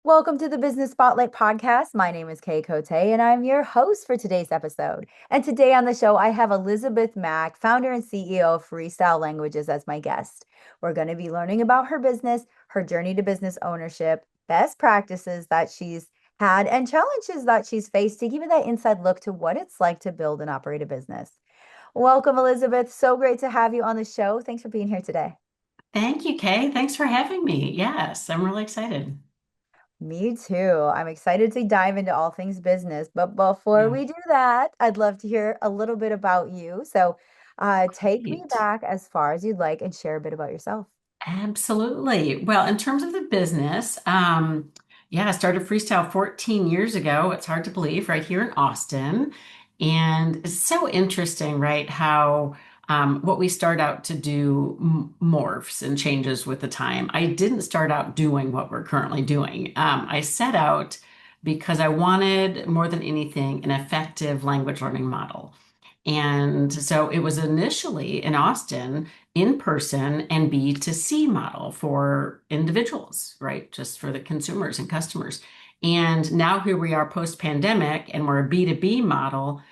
Welcome to the Business Spotlight podcast. My name is Kay Cote, and I'm your host for today's episode. And today on the show, I have Elizabeth Mack, founder and CEO of Freestyle Languages, as my guest. We're going to be learning about her business, her journey to business ownership, best practices that she's had, and challenges that she's faced to give you that inside look to what it's like to build and operate a business. Welcome, Elizabeth. So great to have you on the show. Thanks for being here today. Thank you, Kay. Thanks for having me. Yes, I'm really excited. Me too. I'm excited to dive into all things business. But before Yeah. we do that, I'd love to hear a little bit about you. So, take me Great. back as far as you'd like and share a bit about yourself. Absolutely. Well, in terms of the business, yeah, I started Freestyle 14 years ago. It's hard to believe, right here in Austin. And it's so interesting, right? How what we start out to do morphs and changes with the time. I didn't start out doing what we're currently doing. I set out because I wanted more than anything an effective language learning model. And so it was initially in Austin in person and B2C model for individuals, right? Just for the consumers and customers. And now here we are post pandemic and we're a B2B model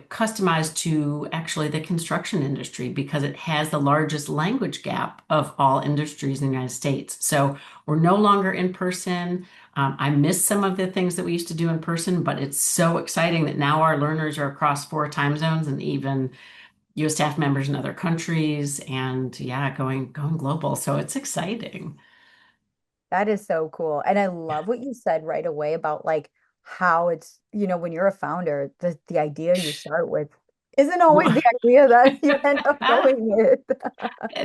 customized to actually the construction industry because it has the largest language gap of all industries in the United States. So we're no longer in person. I miss some of the things that we used to do in person, but it's so exciting that now our learners are across four time zones and even US staff members in other countries and yeah, going global. So it's exciting. That is so cool. And I Yeah. love what you said right away about like how it's, when you're a founder, the idea you start with isn't always the idea that you end up going with.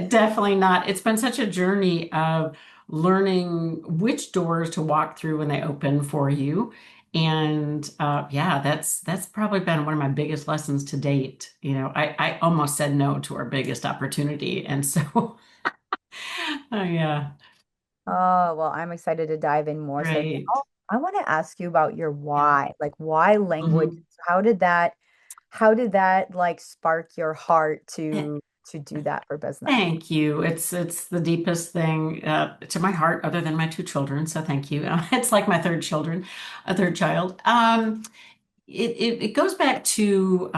Definitely not. It's been such a journey of learning which doors to walk through when they open for you. And yeah, that's probably been one of my biggest lessons to date. I almost said no to our biggest opportunity. And so, yeah, Oh, well, I'm excited to dive in more. So great. now I want to ask you about your Yeah. why. Like why language? Mhm. How did that like spark your heart Eh, to do that for business? Thank you. It's the deepest thing to my heart, other than my two children. So thank you. It's like my a third child. It goes back to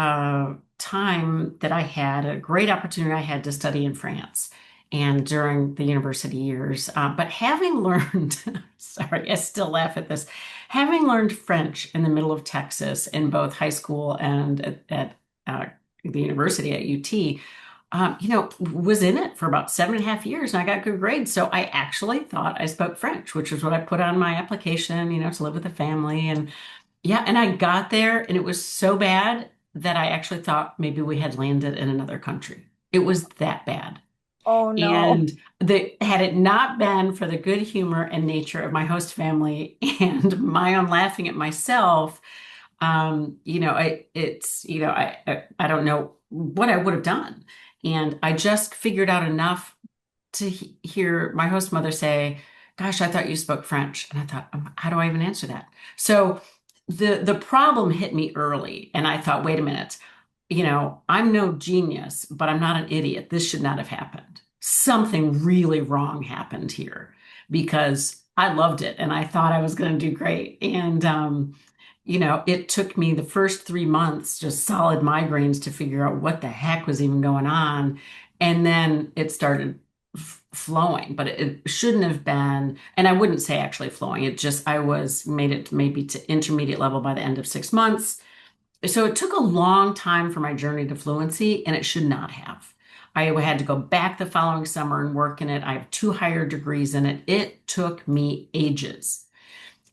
time that I had a great opportunity I had to study in France and during the university years. But having learned, sorry, I still laugh at this, having learned French in the middle of Texas in both high school and at the university at UT, was in it for about 7.5 years and I got good grades. So I actually thought I spoke French, which is what I put on my application, to live with a family. And yeah, and I got there and it was so bad that I actually thought maybe we had landed in another country. It was that bad. Oh no. And had it not been for the good humor and nature of my host family and my own laughing at myself, I don't know what I would have done. And I just figured out enough to hear my host mother say, "Gosh, I thought you spoke French." And I thought, how do I even answer that?" So the problem hit me early, and I thought, wait a minute, I'm no genius, but I'm not an idiot. This should not have happened. Something really wrong happened here because I loved it and I thought I was going to do great. And it took me the first 3 months, just solid migraines to figure out what the heck was even going on. And then it started flowing, but it shouldn't have been. And I wouldn't say actually flowing. I was made it maybe to intermediate level by the end of 6 months. So it took a long time for my journey to fluency, and it should not have. I had to go back the following summer and work in it. I have two higher degrees in it. It took me ages.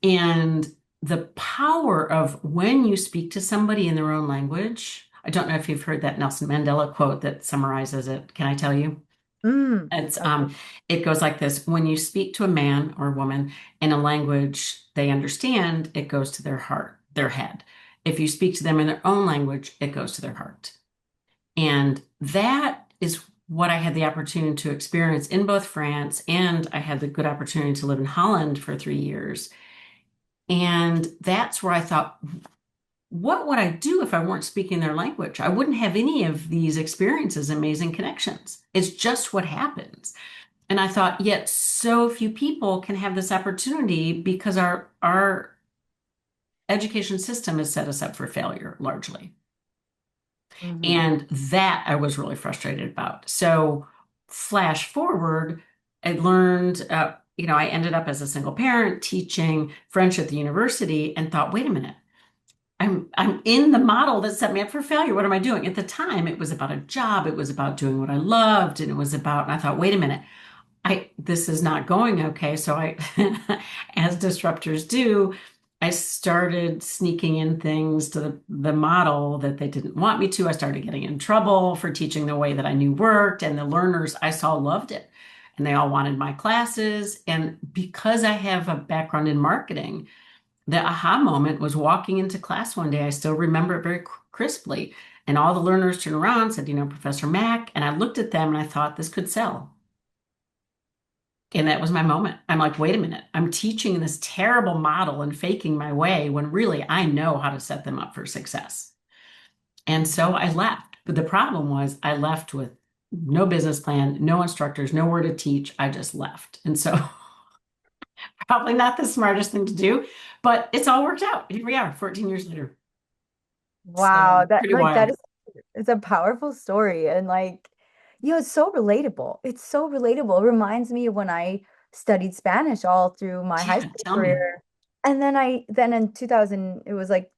And the power of when you speak to somebody in their own language, I don't know if you've heard that Nelson Mandela quote that summarizes it. Can I tell you? Mm. It's Okay. it goes like this. When you speak to a man or a woman in a language they understand, it goes to their heart, their head. If you speak to them in their own language, it goes to their heart. And that is what I had the opportunity to experience in both France and I had the good opportunity to live in Holland for 3 years. And that's where I thought, what would I do if I weren't speaking their language? I wouldn't have any of these experiences, amazing connections. It's just what happens. And I thought, yet so few people can have this opportunity because our education system has set us up for failure largely. Hmm. And that I was really frustrated about. So, flash forward, I learned, I ended up as a single parent teaching French at the university and thought, wait a minute, I'm in the model that set me up for failure. What am I doing? At the time, it was about a job, it was about doing what I loved, and it was about, and I thought, wait a minute, this is not going okay. So I, as disruptors do, I started sneaking in things to the model that they didn't want me to. I started getting in trouble for teaching the way that I knew worked, and the learners I saw loved it. And they all wanted my classes. And because I have a background in marketing, the aha moment was walking into class one day. I still remember it very crisply. And all the learners turned around and said, Professor Mack. And I looked at them and I thought this could sell. And that was my moment. I'm like, wait a minute, I'm teaching this terrible model and faking my way when really I know how to set them up for success. And so I left. But the problem was I left with no business plan, no instructors, nowhere to teach. I just left. And so probably not the smartest thing to do, but it's all worked out. Here we are, 14 years later. Wow, So that pretty like that wild. is it's a powerful story and like it's so relatable. It's so relatable. It reminds me of when I studied Spanish all through my high Yeah, school tell me. career. And then in 2000 it was like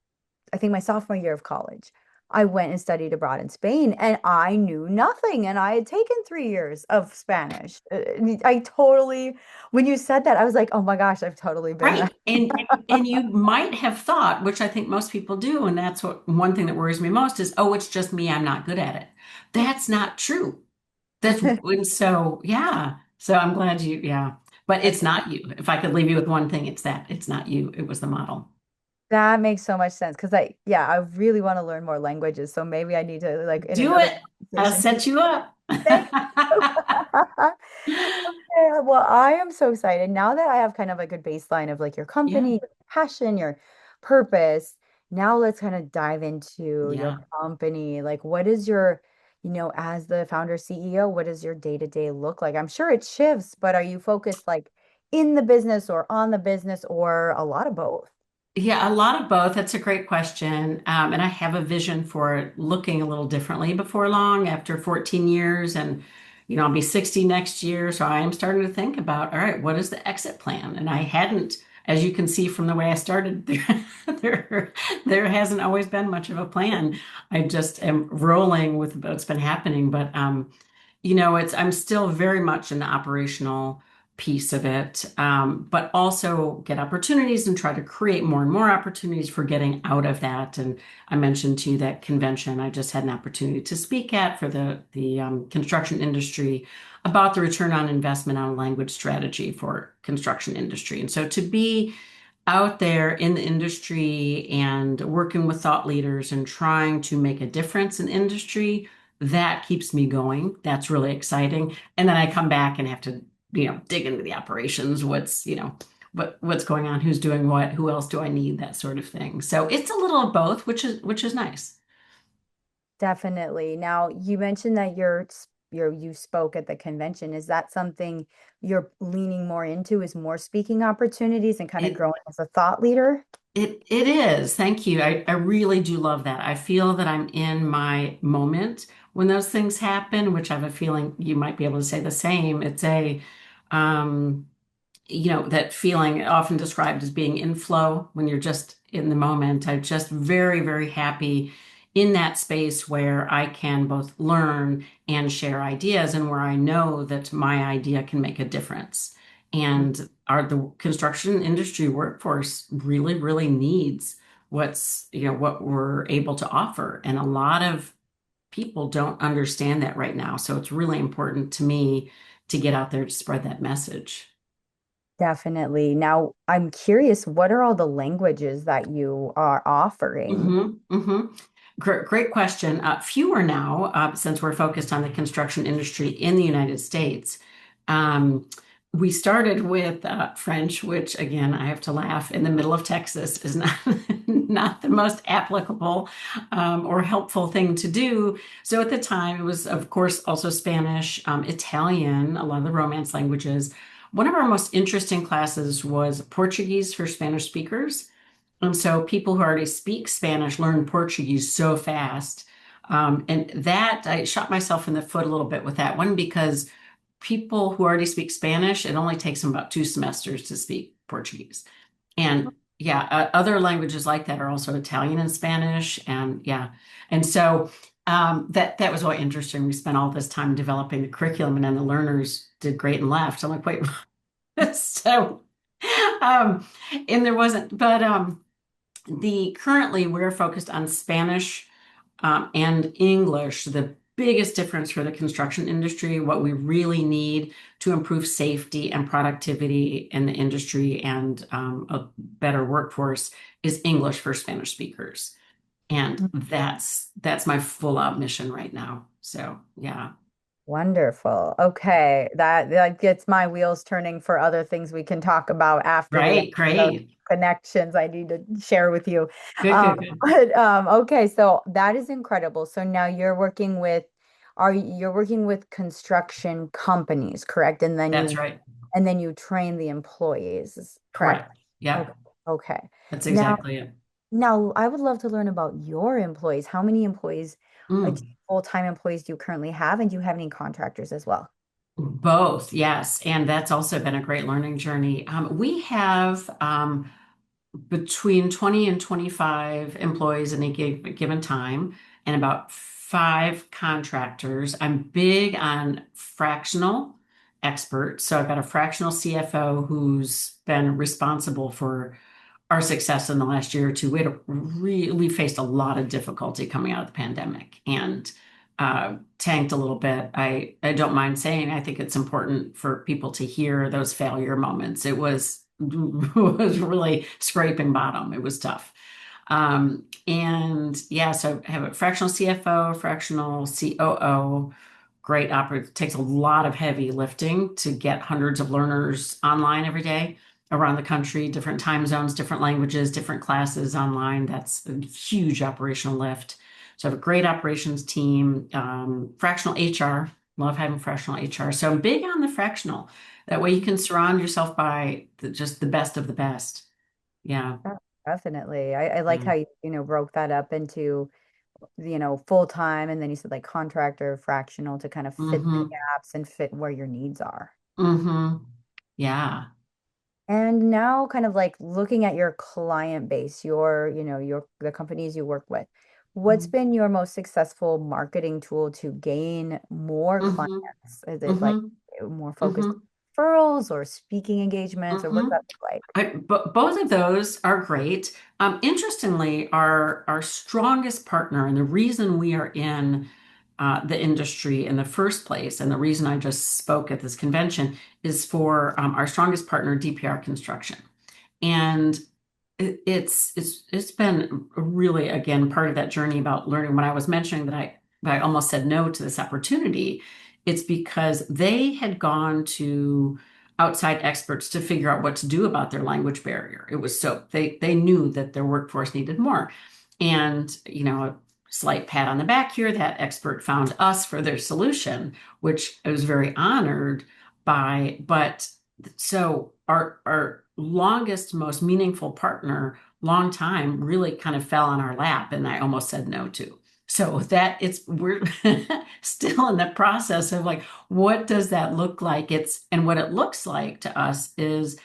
I think my sophomore year of college, I went and studied abroad in Spain and I knew nothing. And I had taken 3 years of Spanish. I totally, when you said that, I was like, oh my gosh, I've totally been there. Right. And you might have thought, which I think most people do, and that's what one thing that worries me most is, oh, it's just me, I'm not good at it. That's not true. That's and so yeah. So I'm glad yeah. But it's That's not you. If I could leave you with one thing, it's that. It's not you. It was the model. That makes so much sense because yeah, I really want to learn more languages. So maybe I need to like in Do another it. I'll conversation. set you up. Thank you. Okay, well, I am so excited now that I have kind of a good baseline of like your Yeah. company, your passion, your purpose. Now let's kind of dive into your Yeah. company. Like, what is your, as the founder CEO, what does your day-to-day look like? I'm sure it shifts, but are you focused like in the business or on the business or a lot of both? Yeah, a lot of both. That's a great question. And I have a vision for it looking a little differently before long after 14 years. And, I'll be 60 next year. So I am starting to think about, all right, what is the exit plan? And I hadn't, as you can see from the way I started, there hasn't always been much of a plan. I just am rolling with what's been happening. But, I'm still very much in the operational piece of it, but also get opportunities and try to create more and more opportunities for getting out of that. And I mentioned to you that convention I just had an opportunity to speak at for the construction industry about the return on investment on language strategy for construction industry. And so to be out there in the industry and working with thought leaders and trying to make a difference in industry, that keeps me going. That's really exciting. And then I come back and have to, dig into the operations, what's going on, who's doing what, who else do I need, that sort of thing. So it's a little of both, which is nice. Definitely. Now, you mentioned that you spoke at the convention. Is that something you're leaning more into, is more speaking opportunities and kind of It growing as a thought leader? it is. Thank you. I really do love that. I feel that I'm in my moment when those things happen, which I have a feeling you might be able to say the same. It's um, that feeling often described as being in flow when you're just in the moment. I'm just very, very happy in that space where I can both learn and share ideas and where I know that my idea can make a difference. And the construction industry workforce really, really needs what we're able to offer. And a lot of people don't understand that right now. So it's really important to me to get out there to spread that message. Definitely. Now, I'm curious, what are all the languages that you are offering? Great question. Fewer now, since we're focused on the construction industry in the United States. Um, we started with French, which again, I have to laugh, in the middle of Texas is not not the most applicable or helpful thing to do. So at the time, it was, of course, also Spanish, Italian, a lot of the Romance languages. One of our most interesting classes was Portuguese for Spanish speakers. And so people who already speak Spanish learn Portuguese so fast. And that I shot myself in the foot a little bit with that one because people who already speak Spanish, it only takes them about 2 semesters to speak Portuguese. And yeah, other languages like that are also Italian and Spanish. And yeah. And so that was really interesting. We spent all this time developing the curriculum and then the learners did great and left. I'm like, wait, so um, and there wasn't, but the currently we're focused on Spanish and English. The biggest difference for the construction industry, what we really need to improve safety and productivity in the industry and a better workforce is English for Spanish speakers. And that's my full out mission right now. So yeah. Wonderful. Okay. That gets my wheels turning for other things we can talk about after the Right, episode great. connections I need to share with you. Good, good, good. Okay, so that is incredible. So now you're working with construction companies, correct? That's right. And then you train the employees, correct? Correct. Okay. Yep. Okay. That's Now, exactly it. I would love to learn about your employees. How many employees, Mm. full-time employees do you currently have, and do you have any contractors as well? Both, yes. And that's also been a great learning journey. We have between 20 and 25 employees in a given time and about 5 contractors. I'm big on fractional experts. So I've got a fractional CFO who's been responsible for our success in the last year or two. We faced a lot of difficulty coming out of the pandemic and tanked a little bit. I don't mind saying I think it's important for people to hear those failure moments. It was was really scraping bottom. It was tough. And yeah, so I have a fractional CFO, fractional COO, great operator. It takes a lot of heavy lifting to get hundreds of learners online every day around the country, different time zones, different languages, different classes online. That's a huge operational lift. So I have a great operations team, fractional HR. Love having fractional HR. So I'm big on the fractional. That way you can surround yourself by just the best of the best. Yeah. Yeah, definitely. I like Yeah. how you broke that up into, full time, and then you said like contractor, fractional to kind of fit the Mm-hmm. gaps and fit where your needs are. Mm-hmm. Yeah. And now kind of like looking at your client base, the companies you work with, what's been your most successful marketing tool to gain more Mm-hmm. clients? Is it like Mm-hmm. more focused Mm-hmm. referrals or speaking engagements, or what does Mm-hmm. that look like? Both of those are great. Interestingly, our strongest partner, and the reason we are in the industry in the first place, and the reason I just spoke at this convention, is for our strongest partner, DPR Construction. And it's been really, again, part of that journey about learning. When I was mentioning that I almost said no to this opportunity, it's because they had gone to outside experts to figure out what to do about their language barrier. It was so they knew that their workforce needed more. And, a slight pat on the back here, that expert found us for their solution, which I was very honored by. But so our longest, most meaningful partner, long time, really kind of fell on our lap, and I almost said no to. So we're still in the process of like, what does that look like? And what it looks like to us is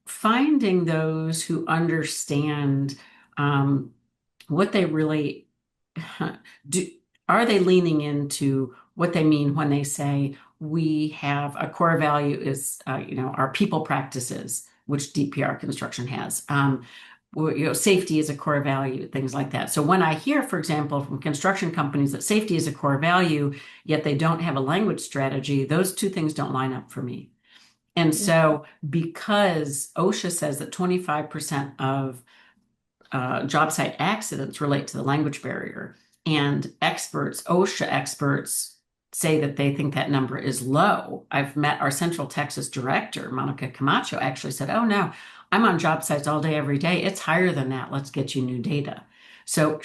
finding those who understand um, what they really do. Are they leaning into what they mean when they say we have a core value is, our people practices, which DPR construction has. Safety is a core value, things like that. So when I hear, for example, from construction companies that safety is a core value, yet they don't have a language strategy, those two things don't line up for me. And so because OSHA says that 25% of job site accidents relate to the language barrier. And OSHA experts say that they think that number is low. I've met our Central Texas director, Monica Camacho, actually said, "Oh no, I'm on job sites all day, every day. It's higher than that. Let's get you new data." So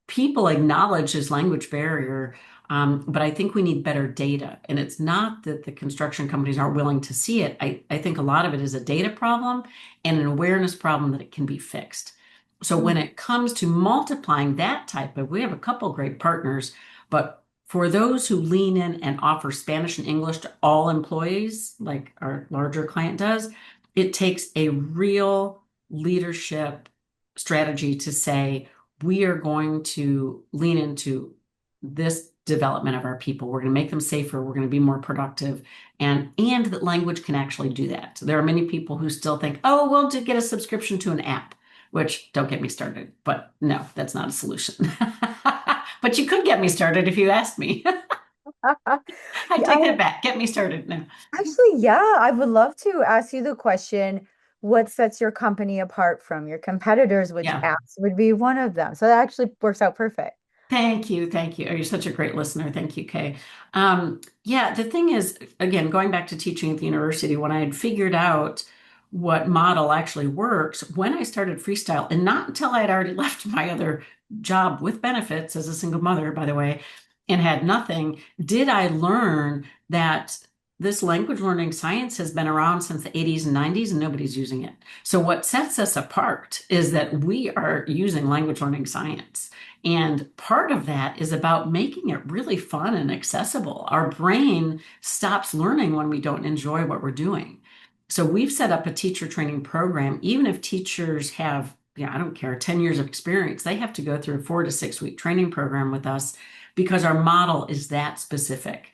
people acknowledge this language barrier, but I think we need better data. And it's not that the construction companies aren't willing to see it. I think a lot of it is a data problem and an awareness problem that it can be fixed. So when Mm. it comes to multiplying that type of, we have a couple great partners, but for those who lean in and offer Spanish and English to all employees, like our larger client does, it takes a real leadership strategy to say, we are going to lean into this development of our people. We're going to make them safer. We're going to be more productive, and that language can actually do that. There are many people who still think, oh, we'll just get a subscription to an app, which don't get me started. But no, that's not a solution. But you could get me started if you asked me. I Yeah, take that back. Get me started. No. actually, yeah, I would love to ask you the question, what sets your company apart from your competitors, which Yeah. apps would be one of them? So that actually works out perfect. Thank you. Thank you. Oh, you're such a great listener. Thank you, Kay. Yeah, the thing is, again, going back to teaching at the university, when I had figured out what model actually works, when I started freestyle, and not until I had already left my other job with benefits as a single mother, by the way, and had nothing, did I learn that this language learning science has been around since the 80s and 90s and nobody's using it. So what sets us apart is that we are using language learning science. And part of that is about making it really fun and accessible. Our brain stops learning when we don't enjoy what we're doing. So we've set up a teacher training program. Even if teachers have, I don't care, 10 years of experience, they have to go through a 4 to 6 week training program with us because our model is that specific.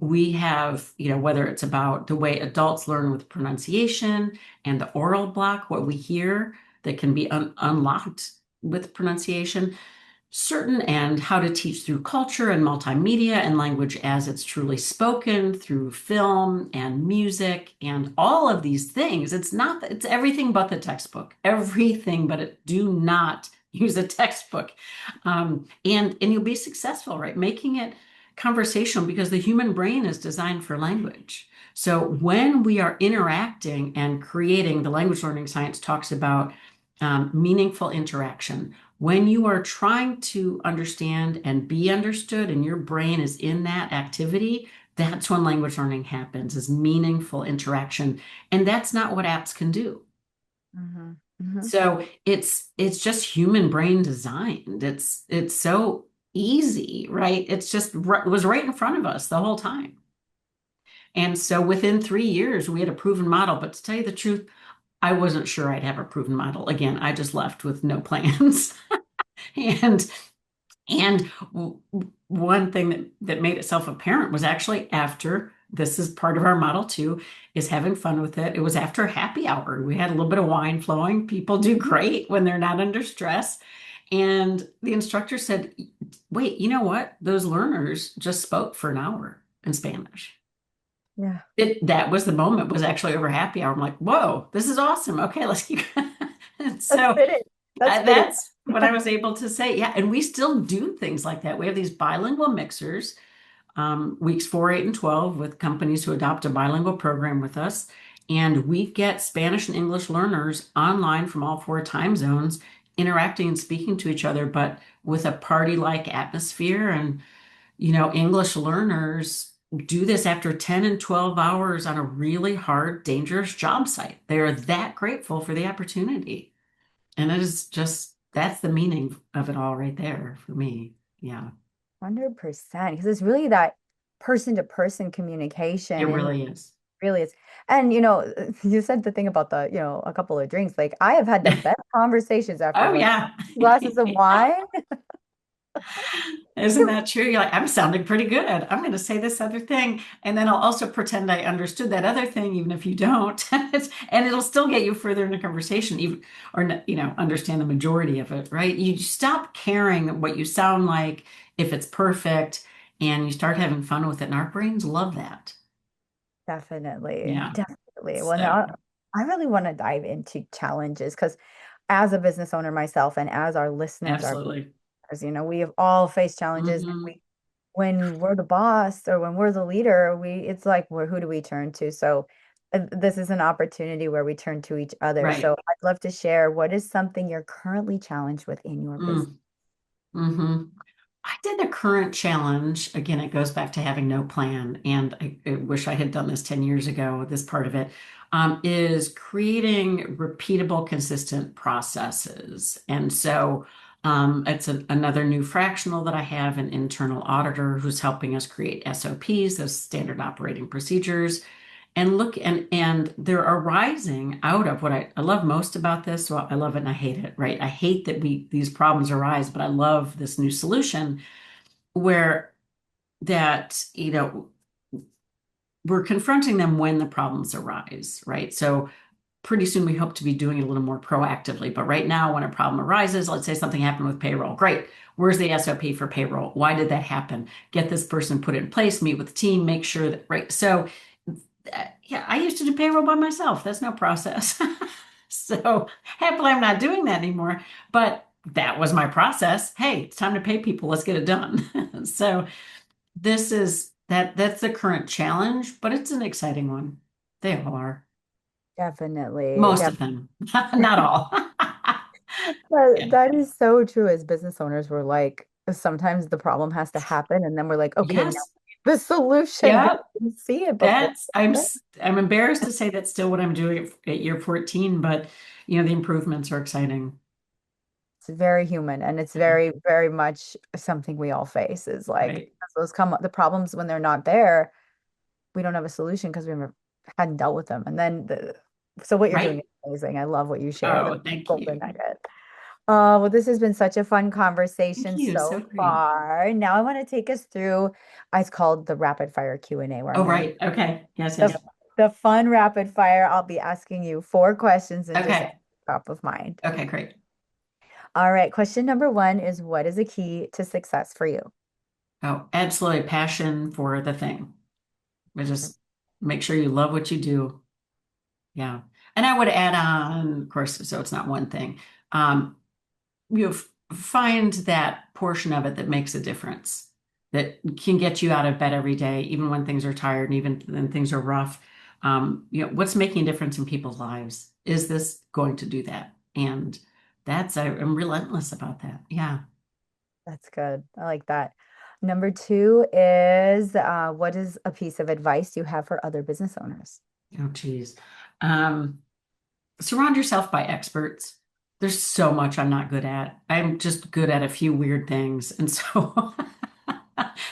We have, whether it's about the way adults learn with pronunciation and the oral block, what we hear that can be unlocked with pronunciation, certain, and how to teach through culture and multimedia and language as it's truly spoken through film and music and all of these things. It's everything but the textbook, everything but it. Do not use a textbook. And you'll be successful, right? Making it conversational because the human brain is designed for language. So when we are interacting and creating, the language learning science talks about meaningful interaction. When you are trying to understand and be understood, and your brain is in that activity, that's when language learning happens, is meaningful interaction. And that's not what apps can do. Hmm. Hmm. So it's just human brain designed. It's so easy, right? It was right in front of us the whole time. And so within 3 years, we had a proven model. But to tell you the truth, I wasn't sure I'd have a proven model. Again, I just left with no plans. And and one thing that made itself apparent was actually after, this is part of our model too, is having fun with it. It was after happy hour. We had a little bit of wine flowing. People do great when they're not under stress. And the instructor said, wait, you know what? Those learners just spoke for an hour in Spanish. Yeah, That was the moment, was actually over happy hour. I'm like, whoa, this is awesome. Okay, let's keep. that's So fitting. That's fitting. that's what I was able to say. Yeah, and we still do things like that. We have these bilingual mixers, weeks 4, 8, and 12, with companies who adopt a bilingual program with us. And we get Spanish and English learners online from all 4 time zones interacting and speaking to each other, but with a party-like atmosphere. And, English learners do this after 10 and 12 hours on a really hard, dangerous job site. They are that grateful for the opportunity. And it is just, that's the meaning of it all right there for me. Yeah, 100%. Because it's really that person to person it communication and really is. really is. And you said the thing about a couple of drinks. Like I have had the best conversations after Oh, like yeah. glasses of wine. Isn't that true? You're like, I'm sounding pretty good. I'm going to say this other thing. And then I'll also pretend I understood that other thing, even if you don't. And it'll still get you further in the conversation, even, or, understand the majority of it, right? You stop caring what you sound like, if it's perfect, and you start having fun with it. And our brains love that. Definitely. Yeah. Definitely. Well, So, now I really want to dive into challenges because as a business owner myself and as our listeners are, absolutely. we have all faced challenges and Hmm. when we're the boss or when we're the leader, it's like, who do we turn to? So this is an opportunity where we turn to each other. So Right. I'd love to share what is something you're currently challenged with in your business. Mm. Hmm. I did a current challenge. Again, it goes back to having no plan. And I wish I had done this 10 years ago. This part of it is creating repeatable, consistent processes. And so it's another new fractional that I have, an internal auditor who's helping us create SOPs, those standard operating procedures. And look, and they're arising out of what I love most about this. Well, I love it and I hate it, right? I hate that these problems arise, but I love this new solution where that, we're confronting them when the problems arise, right? So pretty soon we hope to be doing it a little more proactively. But right now, when a problem arises, let's say something happened with payroll. Great. Where's the SOP for payroll? Why did that happen? Get this person put in place, meet with the team, make sure that, right? So yeah, I used to do payroll by myself. That's no process. So happily, I'm not doing that anymore. But that was my process. Hey, it's time to pay people. Let's get it done. So this is that's the current challenge, but it's an exciting one. They all are. Definitely. Most of them, not all. But Yeah. that is so true. As business owners, we're like, sometimes the problem has to happen, and then we're like, okay, now Yes. the solution, but Yeah. we didn't see it before. That's I'm embarrassed to say that's still what I'm doing at year 14, but the improvements are exciting. It's very human, and it's Yeah. very, very much something we all face is like Right. those come the problems when they're not there, we don't have a solution because we never hadn't dealt with them. And then so what you're doing Right. is amazing. I love what you share. The Oh, thank golden you. nugget. Well, this has been such a fun Thank conversation you. so So great. far. Now I want to take us through, it's called the rapid fire Q&A, where I'm Oh, going to right. Okay. Yes, the, yes. the fun rapid fire. I'll be asking you four questions and just Okay. top of mind. Okay, great. All right. Question number one is, what is a key to success for you? Oh, absolutely passion for the thing. But just make sure you love what you do. Yeah. And I would add on, of course, so it's not one thing. Um, find that portion of it that makes a difference, that can get you out of bed every day, even when things are tired and even when things are rough. What's making a difference in people's lives? Is this going to do that? And I'm relentless about that. Yeah. That's good. I like that. Number two is, what is a piece of advice you have for other business owners? Oh, geez. Um, Surround yourself by experts. There's so much I'm not good at. I'm just good at a few weird things. And so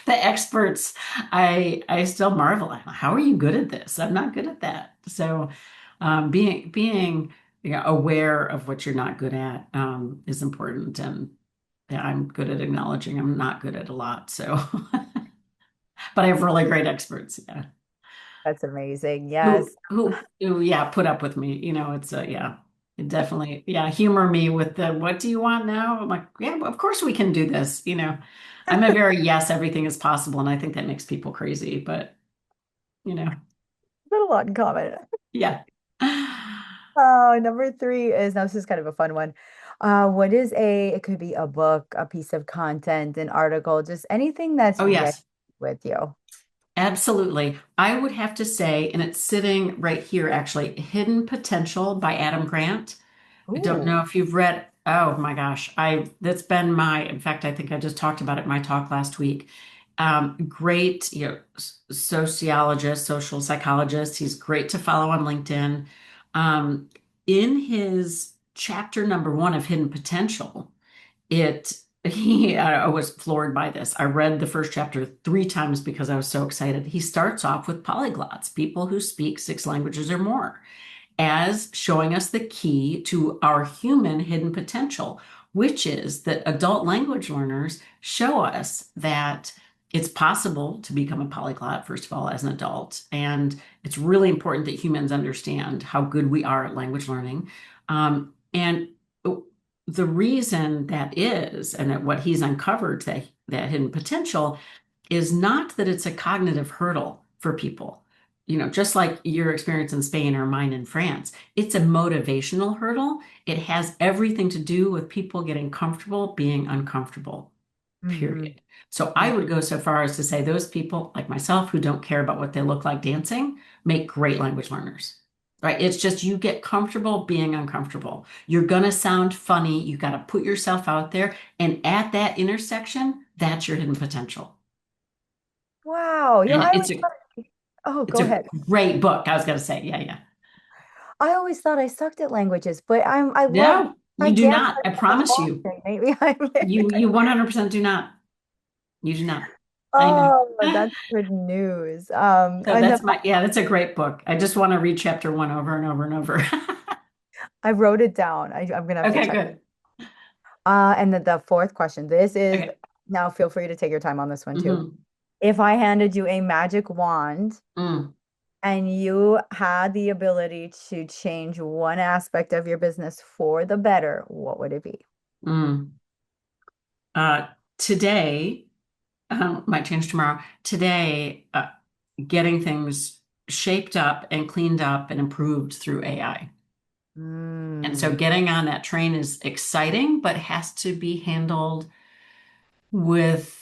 the experts, I still marvel at. How are you good at this? I'm not good at that. So being aware of what you're not good at is important. And yeah, I'm good at acknowledging I'm not good at a lot. So, but I have really great experts. Yeah. That's amazing. who Yes. who yeah put up with me, it's yeah, it definitely, yeah, humor me with the what do you want now. I'm like, yeah, of course we can do this. I'm a very yes, everything is possible, and I think that makes people crazy, but you know Got a lot in common. yeah. Oh, number three is, now this is kind of a fun one. It could be a book, a piece of content, an article, just anything that's Oh read yes, with you. absolutely. I would have to say, and it's sitting right here actually, Hidden Potential by Adam Grant. I don't Ooh, know if you've read, oh my gosh, that's been in fact, I think I just talked about it in my talk last week. Great, sociologist, social psychologist. He's great to follow on LinkedIn. Um, in his chapter number one of Hidden Potential, I was floored by this. I read the first chapter three times because I was so excited. He starts off with polyglots, people who speak six languages or more, as showing us the key to our human hidden potential, which is that adult language learners show us that it's possible to become a polyglot, first of all, as an adult. And it's really important that humans understand how good we are at language learning. And the reason that is, and that what he's uncovered, that hidden potential, is not that it's a cognitive hurdle for people. Just like your experience in Spain or mine in France, it's a motivational hurdle. It has everything to do with people getting comfortable being uncomfortable. Hmm. period. So I would go so far as to say those people like myself who don't care about what they look like dancing make great language learners. Right? It's just you get comfortable being uncomfortable. You're gonna sound funny. You got to put yourself out there. And at that intersection, that's your hidden potential. Wow. And I always thought, oh, it's go a ahead. great book. I was gonna say, yeah, yeah. I always thought I sucked at languages, but I love No, I you do dance not. like I a promise you. monster. Maybe I'm You 100% do not. You do not. I Oh, know. that's good news. So And then that's yeah, that's a great book. I just want to read chapter one over and over and over. I wrote it down. I'm gonna have to Okay, check. good. And the fourth question. This is Okay. now feel free to take your time on this one too. Hmm. If I handed you a magic wand Mm, and you had the ability to change one aspect of your business for the better, what would it be? mm. Uh, Today, might change tomorrow. Today, getting things shaped up and cleaned up and improved through AI. And so Mm, getting on that train is exciting, but has to be handled with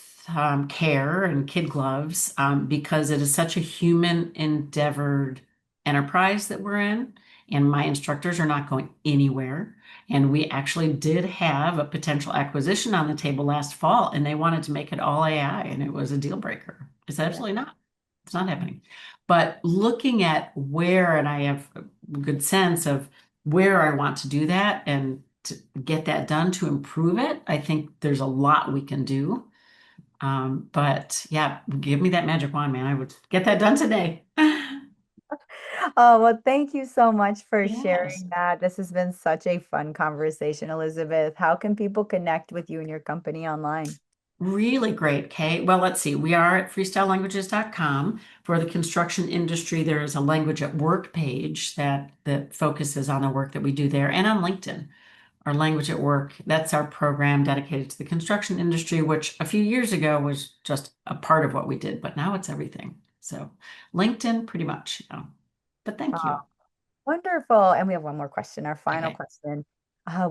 care and kid gloves because it is such a human endeavored enterprise that we're in. And my instructors are not going anywhere. And we actually did have a potential acquisition on the table last fall, and they wanted to make it all AI, and it was a deal breaker. It's yeah. absolutely not. It's not happening. But looking at where, and I have a good sense of where I want to do that and to get that done to improve it, I think there's a lot we can do. But yeah, give me that magic wand, man. I would get that done today. Oh, well, thank you so much for Yes. sharing that. This has been such a fun conversation, Elizabeth. How can people connect with you and your company online? Really great, Kay. Well, let's see. We are at freestylelanguages.com. For the construction industry, there is a language at work page that focuses on the work that we do there and on LinkedIn. Our language at work, that's our program dedicated to the construction industry, which a few years ago was just a part of what we did, but now it's everything. So LinkedIn, pretty much, But thank Oh, you. wonderful. And we have one more question, our final Okay. question.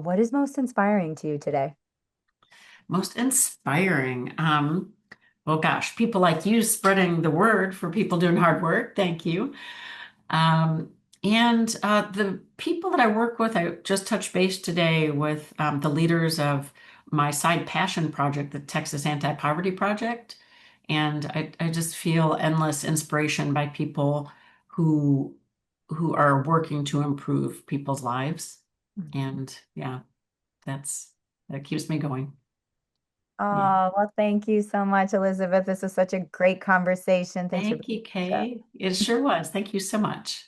What is most inspiring to you today? Most inspiring. Well, gosh, people like you spreading the word for people doing hard work. Thank you. Um, and the people that I work with, I just touched base today with the leaders of my side passion project, the Texas Anti-Poverty Project. And I just feel endless inspiration by people who who are working to improve people's lives. Mhm. And yeah, that keeps me going. Yeah. Oh, well, thank you so much, Elizabeth. This was such a great conversation. Thanks for Thank being you, on the show. Kay. It sure was. Thank you so much.